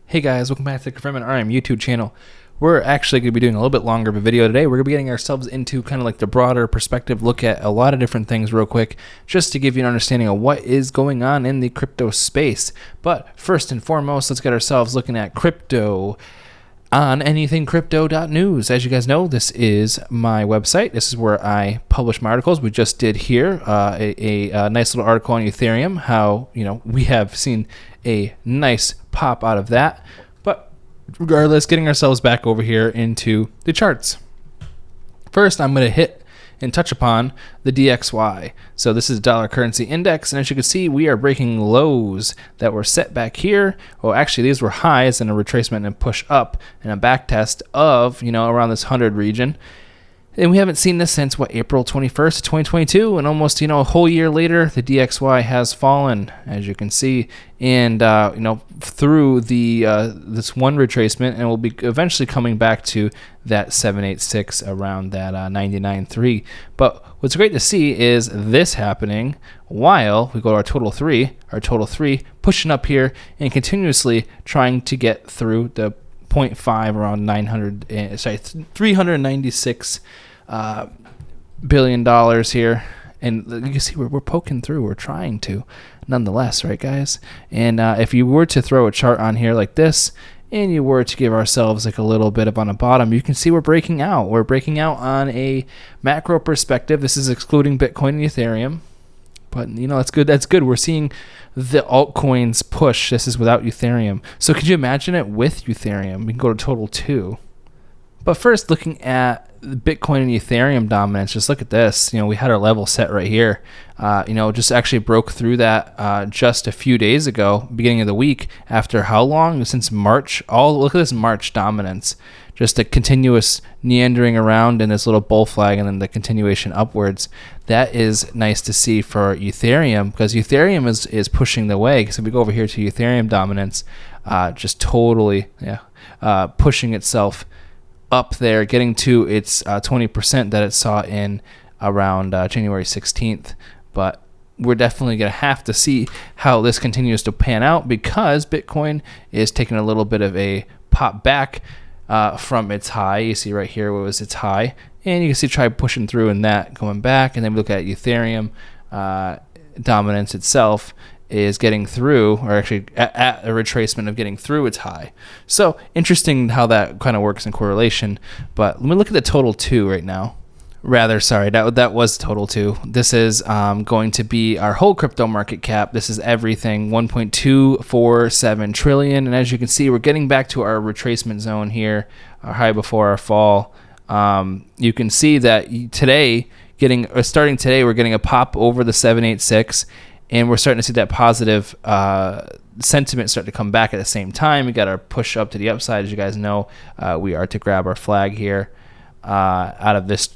Hey guys, welcome back to the Confirm and RM YouTube channel. We're actually going to be doing a little bit longer of a video today. We're going to be getting ourselves into kind of like the broader perspective, look at a lot of different things real quick, just to give you an understanding of what is going on in the crypto space. But first and foremost, let's get ourselves looking at crypto on anythingcrypto.news. As you guys know, this is my website. This is where I publish my articles. We just did here a nice little article on Ethereum, how we have seen a nice pop out of that. But regardless, getting ourselves back over here into the charts. First, I'm going to hit and touch upon the DXY. So this is dollar currency index, and as you can see, we are breaking lows that were set back here. Well, actually, these were highs and a retracement and push up and a back test of around this 100 region. And we haven't seen this since April 21st, 2022, and almost a whole year later, the DXY has fallen, as you can see, and through the this one retracement, and will be eventually coming back to that 786 around that 99.3. But what's great to see is this happening while we go to our total three pushing up here and continuously trying to get through the 0.5 around 396 $billion here, and you can see we're poking through. We're trying to, nonetheless, right, guys? And if you were to throw a chart on here like this, and you were to give ourselves like a little bit up on the bottom, you can see we're breaking out. We're breaking out on a macro perspective. This is excluding Bitcoin and Ethereum, but that's good. That's good. We're seeing the altcoins push. This is without Ethereum. So could you imagine it with Ethereum? We can go to total 2. But first, looking at Bitcoin and Ethereum dominance, just look at this. We had our level set right here. Just actually broke through that just a few days ago, beginning of the week. After how long? Since March. Look at this March dominance. Just a continuous meandering around in this little bull flag, and then the continuation upwards. That is nice to see for Ethereum, because Ethereum is pushing the way. So we go over here to Ethereum dominance, just totally pushing itself up there, getting to its 20% that it saw in around January 16th. But we're definitely going to have to see how this continues to pan out, because Bitcoin is taking a little bit of a pop back from its high. You see right here what was its high, and you can see try pushing through and that going back. And then we look at Ethereum dominance itself is getting through, or actually at a retracement of getting through its high. So interesting how that kind of works in correlation. But let me look at the total 2 right now. That was total 2. This is going to be our whole crypto market cap. This is everything, 1.247 trillion. And as you can see, we're getting back to our retracement zone here, our high before our fall. You can see that starting today, we're getting a pop over the 786. And we're starting to see that positive sentiment start to come back at the same time. We got our push up to the upside. As you guys know, we are to grab our flag here out of this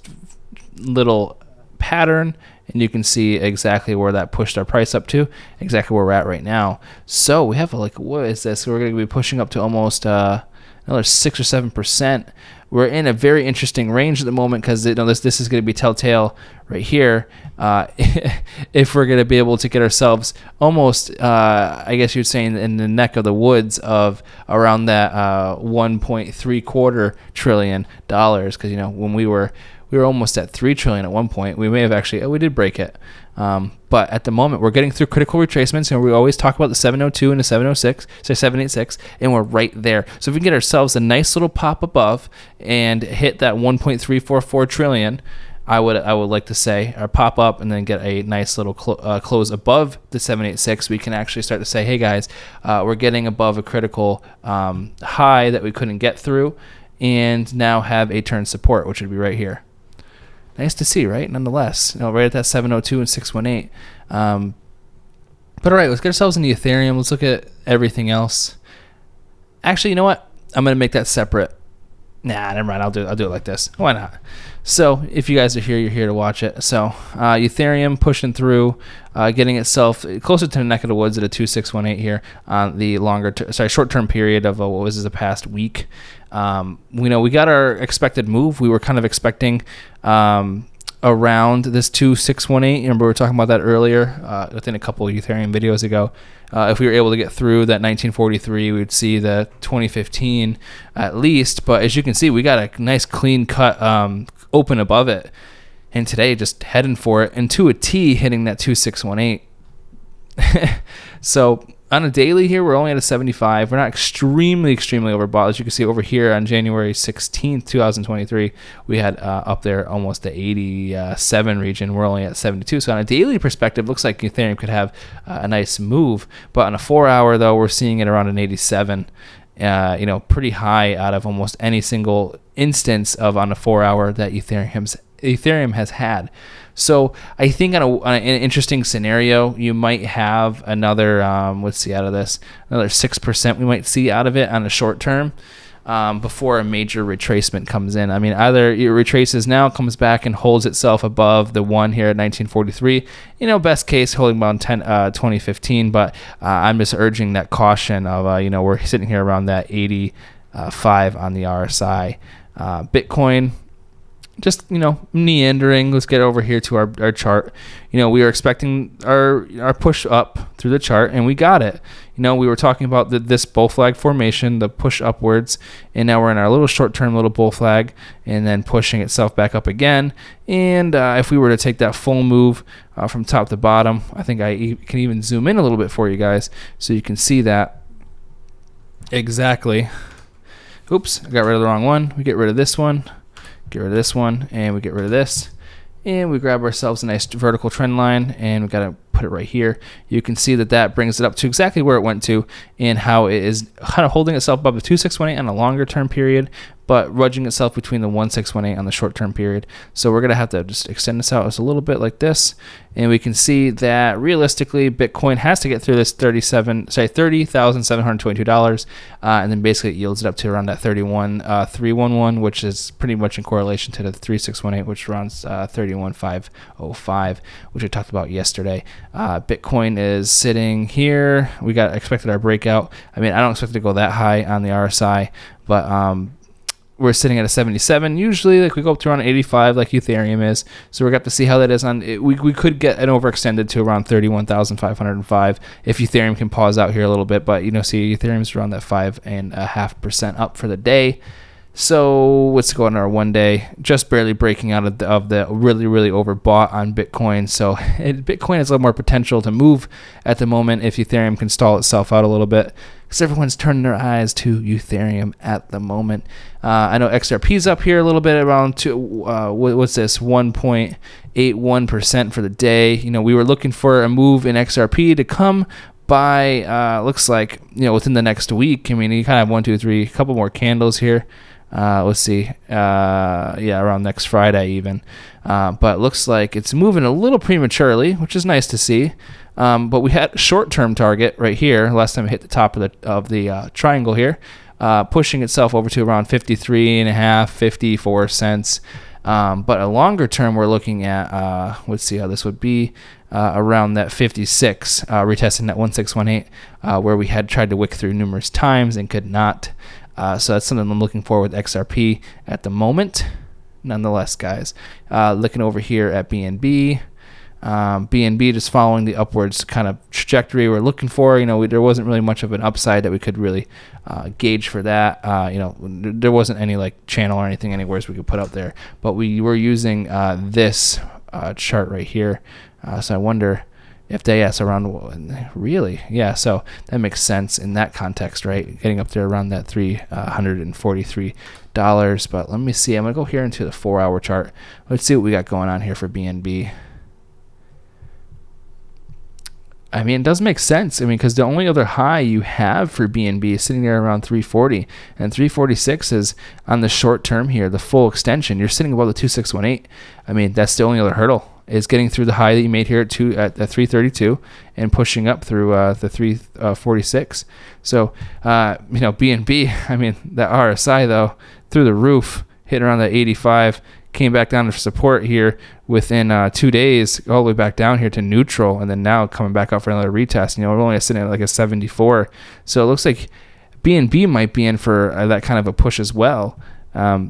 little pattern. And you can see exactly where that pushed our price up to, exactly where we're at right now. So we have what is this? We're going to be pushing up to almost another 6 or 7%. We're in a very interesting range at the moment, because this is going to be telltale right here. If we're going to be able to get ourselves almost, I guess you'd say, in the neck of the woods of around that $1.75 trillion, because when we were almost at 3 trillion at one point. We may have actually we did break it. But at the moment, we're getting through critical retracements, and we always talk about the 702 and the 786, and we're right there. So if we can get ourselves a nice little pop above and hit that 1.344 trillion, I would like to say, or pop up and then get a nice little close above the 786, we can actually start to say, hey guys, we're getting above a critical high that we couldn't get through, and now have a turn support, which would be right here. Nice to see, right? Nonetheless, right at that 702 and 618. But all right, let's get ourselves into Ethereum. Let's look at everything else. Actually, you know what? I'm gonna make that separate. Nah, never mind. I'll do it like this. Why not? So if you guys are here, you're here to watch it. So Ethereum pushing through, getting itself closer to the neck of the woods at a 2618 here on the short-term period of what was the past week. We got our expected move. We were kind of expecting around this 2618. Remember we were talking about that earlier within a couple of Ethereum videos ago. If we were able to get through that 1943, we would see the 2015 at least. But as you can see, we got a nice clean cut open above it. And today, just heading for it, and to a T, hitting that 2618. So on a daily here, we're only at a 75. We're not extremely overbought. As you can see over here on January 16th, 2023, we had up there almost the 87 region. We're only at 72. So on a daily perspective, looks like Ethereum could have a nice move. But on a 4-hour, though, we're seeing it around an 87. Pretty high out of almost any single instance of on a 4-hour that Ethereum has had. So I think on an interesting scenario, you might have another, let's see, out of this, another 6% we might see out of it on the short term before a major retracement comes in. I mean, either it retraces now, comes back and holds itself above the one here at 1943. Best case holding around 2015, but I'm just urging that caution of, we're sitting here around that 85 on the RSI. Bitcoin, just meandering. Let's get over here to our chart. We were expecting our push up through the chart, and we got it. We were talking about this bull flag formation, the push upwards, and now we're in our little short-term little bull flag, and then pushing itself back up again. And if we were to take that full move from top to bottom, I think I can even zoom in a little bit for you guys so you can see that exactly. Oops, I got rid of the wrong one. We get rid of this one. Get rid of this one, and we get rid of this, and we grab ourselves a nice vertical trend line, and we got to put it right here. You can see that brings it up to exactly where it went to, and how it is kind of holding itself above the 2618 on a longer term period, but rudging itself between the 1618 on the short term period. So we're gonna have to just extend this out just a little bit like this, and we can see that realistically Bitcoin has to get through this $30,722, and then basically it yields it up to around that 31,311, which is pretty much in correlation to the 3618, which runs 31,505, which I talked about yesterday. Bitcoin is sitting here. We expected our breakout. I mean, I don't expect it to go that high on the RSI, but we're sitting at a 77. Usually, we go up to around 85, like Ethereum is. So we're going to have to see how that is on. We could get an overextended to around 31,505 if Ethereum can pause out here a little bit. But see, Ethereum's around that 5.5% up for the day. So let's go on our 1 day, just barely breaking out of the really overbought on Bitcoin. So Bitcoin has a little more potential to move at the moment if Ethereum can stall itself out a little bit, because everyone's turning their eyes to Ethereum at the moment. I know XRP's up here a little bit, around what's this, 1.81% for the day. We were looking for a move in XRP to come by, looks like, within the next week. I mean, you kind of have 1, 2, 3, a couple more candles here. Let's see, around next Friday even. But it looks like it's moving a little prematurely, which is nice to see. But we had a short-term target right here. Last time it hit the top of the triangle here, pushing itself over to around 53.5, 54 cents. But a longer term, we're looking at, let's see how this would be, around that 56, retesting that 1618, where we had tried to wick through numerous times and could not. So that's something I'm looking for with XRP at the moment. Nonetheless, guys, looking over here at BNB. BNB just following the upwards kind of trajectory we're looking for. There wasn't really much of an upside that we could really gauge for that. There wasn't any channel or anything anywhere we could put up there. But we were using this chart right here. So I wonder if that's around, really? Yeah, so that makes sense in that context, right? Getting up there around that $343. But let me see. I'm going to go here into the 4-hour chart. Let's see what we got going on here for BNB. I mean, it does make sense. I mean, because the only other high you have for BNB is sitting there around 340, and 346 is on the short term here, the full extension. You're sitting above the 2618. I mean, that's the only other hurdle, is getting through the high that you made here at 332 and pushing up through the 346. So, BNB, I mean, that RSI though, through the roof, hit around the 85. Came back down to support here within 2 days, all the way back down here to neutral, and then now coming back up for another retest. We're only sitting at a 74, so it looks like BNB might be in for that kind of a push as well.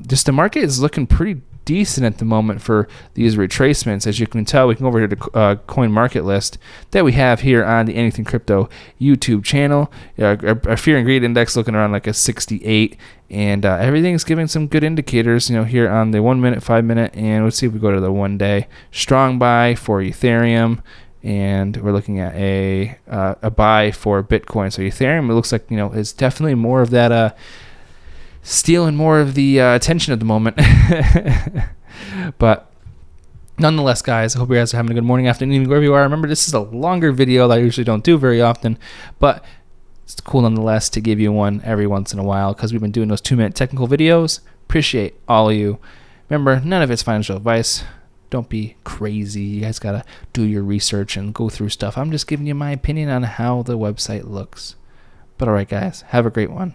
Just the market is looking pretty decent at the moment for these retracements. As you can tell, we can go over here to coin market list that we have here on the Anything Crypto YouTube channel. Our fear and greed index looking around like a 68, and everything's giving some good indicators, here on the 1 minute, 5 minute, and let's see if we go to the 1 day. Strong buy for Ethereum, and we're looking at a buy for Bitcoin. So Ethereum, it looks like is definitely more of that stealing more of the attention at the moment. But nonetheless, guys, I hope you guys are having a good morning, afternoon, evening, wherever you are. Remember, this is a longer video that I usually don't do very often, but it's cool nonetheless to give you one every once in a while, because we've been doing those 2-minute technical videos. Appreciate all of you. Remember, none of it's financial advice. Don't be crazy. You guys got to do your research and go through stuff. I'm just giving you my opinion on how the website looks. But all right, guys, have a great one.